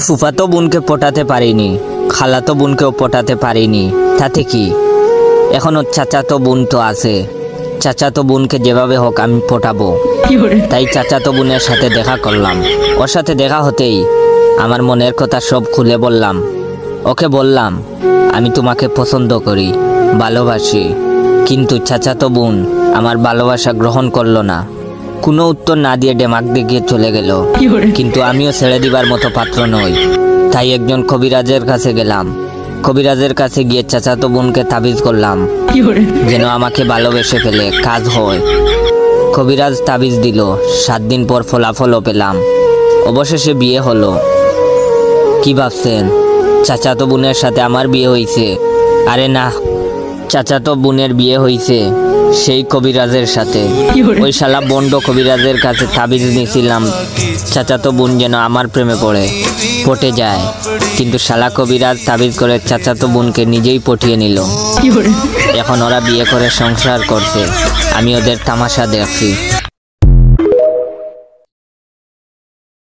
ফুফাতো বোনকে পটাতে পারিনি, খালাতো বোনকেও পটাতে পারিনি, তাতে কি? এখনো চাচাতো বোন তো আছে, চাচাতো বোনকে যেভাবে হোক আমি পটাবো। তাই চাচাতো বোনের সাথে দেখা করলাম। ওর সাথে দেখা হতেই আমার মনের কথা সব খুলে বললাম। ওকে বললাম, আমি তোমাকে পছন্দ করি, ভালোবাসি। কিন্তু চাচাতো বোন আমার ভালোবাসা গ্রহণ করলো না, কোনো উত্তর না দিয়ে ডেমাক দেখিয়ে চলে গেল। কিন্তু আমিও ছেড়ে দিবার মতো পাত্র নই। তাই একজন কবিরাজের কাছে গেলাম। কবিরাজের কাছে গিয়ে চাচাতো বোনকে তাবিজ করলাম যেন আমাকে ভালোবেসে ফেলে, কাজ হয়। কবিরাজ তাবিজ দিল, 7 দিন পর ফলাফলও পেলাম। অবশেষে বিয়ে হলো। কি ভাবছেন চাচাতো বোনের সাথে আমার বিয়ে হয়েছে? আরে না, চাচাতো বোনের বিয়ে হয়েছে সেই কবিরাজের সাথে। ওই শালা বন্ড কবিরাজের কাছে তাবিজ নিয়েছিলাম চাচাতো বোন যেন আমার প্রেমে পটে যায়। কিন্তু শালা কবিরাজ তাবিজ করে চাচাতো বোনকে নিজেই পটিয়ে নিল। এখন ওরা বিয়ে করে সংসার করছে, আমি ওদের তামাশা দেখছি।